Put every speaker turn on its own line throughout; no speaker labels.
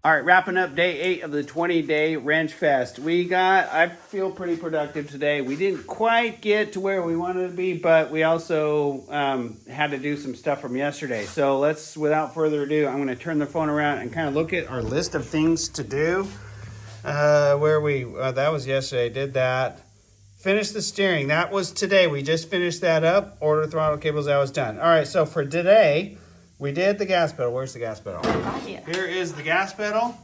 All right, wrapping up day 8 of the 20-day Wrench Fest. I feel pretty productive today. We didn't quite get to where we wanted to be, but we also had to do some stuff from yesterday. So without further ado, I'm going to turn the phone around and kind of look at our list of things to do. That was yesterday, did that. Finish the steering, that was today. We just finished that up. Order throttle cables, that was done. All right, so for today, we did the gas pedal. Where's the gas pedal? Here is the gas pedal.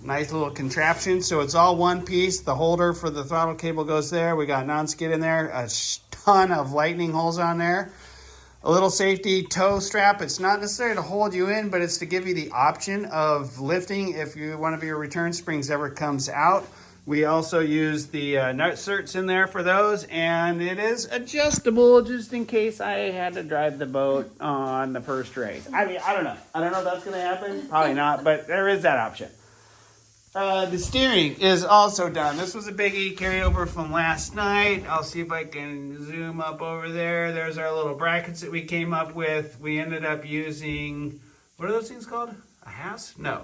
Nice little contraption. So it's all one piece. The holder for the throttle cable goes there. We got non-skid in there. A ton of lightning holes on there. A little safety toe strap. It's not necessarily to hold you in, but it's to give you the option of lifting if one of your return springs ever comes out. We also use the nut certs in there for those, and it is adjustable just in case I had to drive the boat on the first race. I mean, I don't know. I don't know if that's going to happen. Probably not, but there is that option. The steering is also done. This was a biggie carryover from last night. I'll see if I can zoom up over there. There's our little brackets that we came up with. We ended up using, what are those things called? A hasp? No.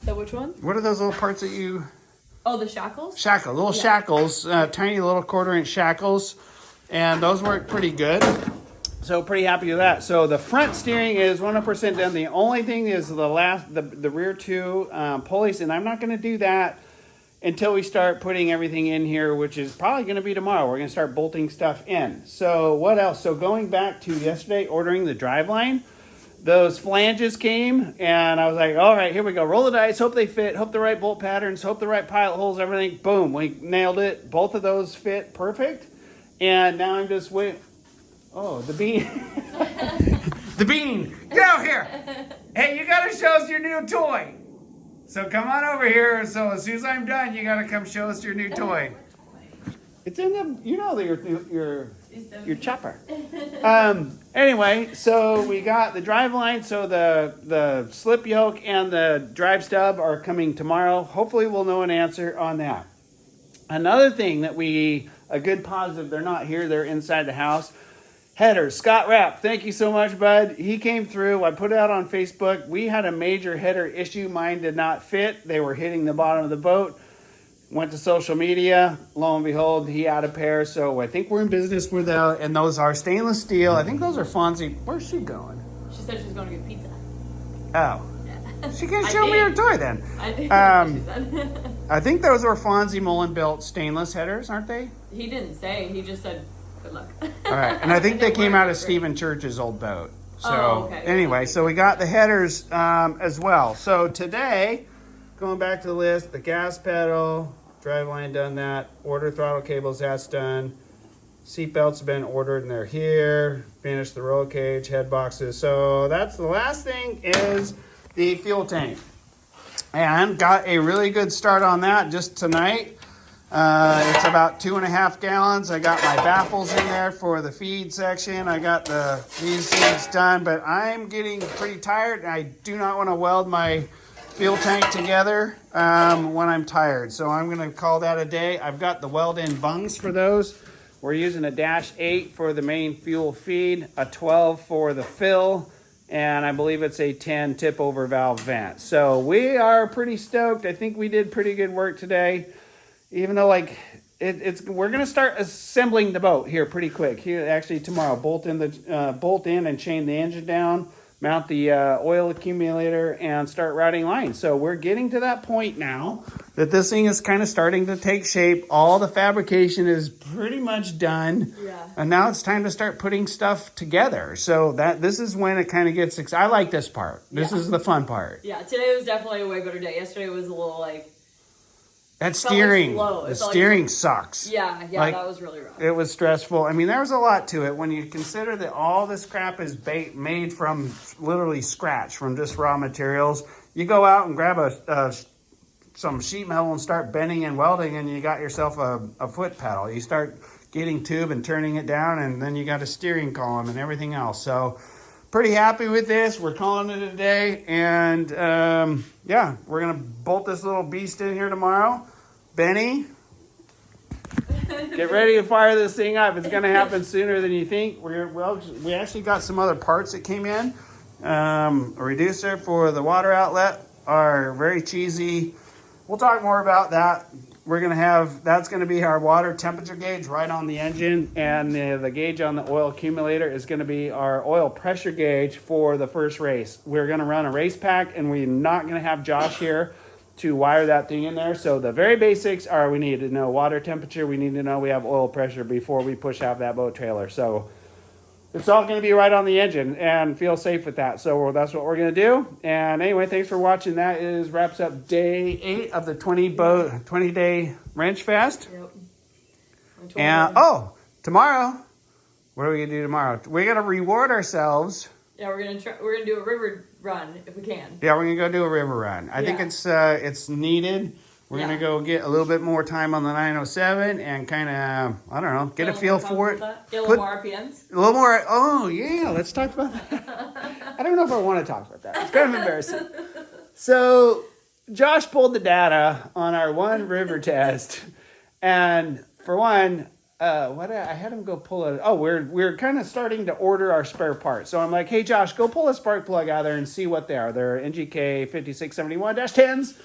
So which one?
What are those little parts that you...
Oh, the shackles?
Shackles, tiny little 1/4-inch shackles, and those work pretty good. So pretty happy with that. So the front steering is 100% done. The only thing is the rear two pulleys, and I'm not going to do that until we start putting everything in here, which is probably going to be tomorrow. We're going to start bolting stuff in. So what else? So going back to yesterday, ordering the driveline. Those flanges came, and I was like, all right, here we go. Roll the dice, hope they fit, hope the right bolt patterns, hope the right pilot holes, everything. Boom, we nailed it. Both of those fit perfect. And now I'm just waiting. Oh, the bean. The bean. Get out here. Hey, you got to show us your new toy. So come on over here. So as soon as I'm done, you got to come show us your new toy. It's in your chopper. Anyway, so we got the drive line. So the slip yoke and the drive stub are coming tomorrow. Hopefully we'll know an answer on that. Another thing that a good positive, they're not here, they're inside the house. Headers, Scott Rapp, thank you so much, bud. He came through. I put it out on Facebook. We had a major header issue. Mine did not fit. They were hitting the bottom of the boat. Went to social media. Lo and behold, he had a pair. So I think we're in business with those. And those are stainless steel. I think those are Fonzie. Where's she going?
She said she was going to get pizza.
Oh. Yeah. She can show me her toy then.
I think that's what she said.
I think those are Fonzie Mullen built stainless headers, aren't they?
He didn't say. He just said, good luck.
All right. And I think they came out of Stephen Church's old boat. So
okay.
Anyway, so we got the headers as well. So today, going back to the list, the gas pedal, driveline done that, order throttle cables, that's done. Seat belts have been ordered and they're here. Finished the roll cage, head boxes. So that's the last thing is the fuel tank. And got a really good start on that just tonight. It's about 2.5 gallons. I got my baffles in there for the feed section. I got these things done, but I'm getting pretty tired. I do not want to weld my fuel tank together when I'm tired. So I'm going to call that a day. I've got the weld-in bungs for those. We're using a -8 for the main fuel feed, a 12 for the fill, and I believe it's a 10 tip-over valve vent. So we are pretty stoked. I think we did pretty good work today. Even though we're going to start assembling the boat here pretty quick. Here, actually tomorrow, bolt in and chain the engine down. Mount the oil accumulator and start routing lines. So we're getting to that point now that this thing is kind of starting to take shape. All the fabrication is pretty much done.
Yeah.
And now it's time to start putting stuff together. So this is when it kind of gets exciting. I like this part. This is the fun part.
Yeah, today was definitely a way better day. Yesterday was a little
that steering,
the
steering sucks.
Yeah, that was really rough.
It was stressful. I mean, there was a lot to it when you consider that all this crap is made from literally scratch, from just raw materials. You go out and grab some sheet metal and start bending and welding, and you got yourself a foot pedal. You start getting tube and turning it down, and then you got a steering column and everything else. So pretty happy with this. We're calling it a day, and we're going to bolt this little beast in here tomorrow. Benny, get ready to fire this thing up. It's going to happen sooner than you think. We actually got some other parts that came in. A reducer for the water outlet, are very cheesy. We'll talk more about that. We're going to have, that's going to be our water temperature gauge right on the engine. And the gauge on the oil accumulator is going to be our oil pressure gauge for the first race. We're going to run a race pack, and we're not going to have Josh here to wire that thing in there. So the very basics are, we need to know water temperature. We need to know we have oil pressure before we push out that boat trailer. So it's all going to be right on the engine, and feel safe with that. So that's what we're going to do. And anyway, thanks for watching. That wraps up day 8 of the 20-day Wrench Fest.
Yep.
And tomorrow, what are we going to do tomorrow? We're going to reward ourselves.
Yeah, we're gonna do a river run if we can.
Yeah, we're going to go do a river run. I think it's needed. We're going to go get a little bit more time on the 907 and kind of, I don't know, get a feel for it.
Get a little more RPMs.
A little more, oh yeah, let's talk about that. I don't know if I want to talk about that. It's kind of embarrassing. So Josh pulled the data on our one river test. And for one, I had him go pull it. Oh, we're kind of starting to order our spare parts. So I'm like, hey Josh, go pull a spark plug out there and see what they are. They're NGK 5671-10s.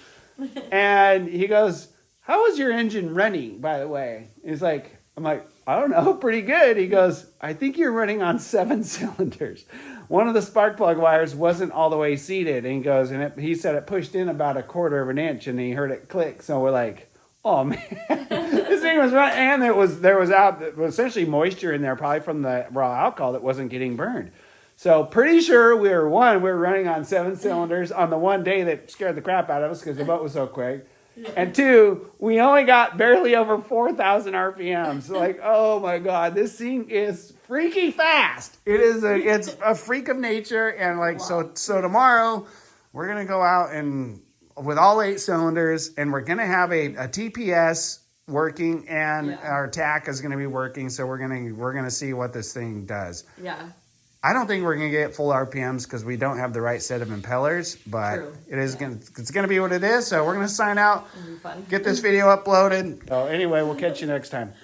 And he goes, how is your engine running, by the way? He's like, I'm like, I don't know, pretty good. He goes, I think you're running on 7 cylinders. One of the spark plug wires wasn't all the way seated. And he goes, he said it pushed in about 1/4 of an inch, and he heard it click. So we're like, oh man, this thing was running. And there was essentially moisture in there, probably from the raw alcohol that wasn't getting burned. So pretty sure we were running on 7 cylinders on the one day that scared the crap out of us because the boat was so quick. Yeah. And 2, we only got barely over 4,000 RPMs. So like, oh my God, this thing is freaky fast. It's a freak of nature. And like, wow. So tomorrow we're going to go out and with all 8 cylinders, and we're going to have a TPS working, and our TAC is going to be working. So we're going to see what this thing does. Yeah. I don't think we're going to get full RPMs because we don't have the right set of impellers, but it's going to be what it is. So we're going to sign out, get this video uploaded. So anyway, we'll catch you next time.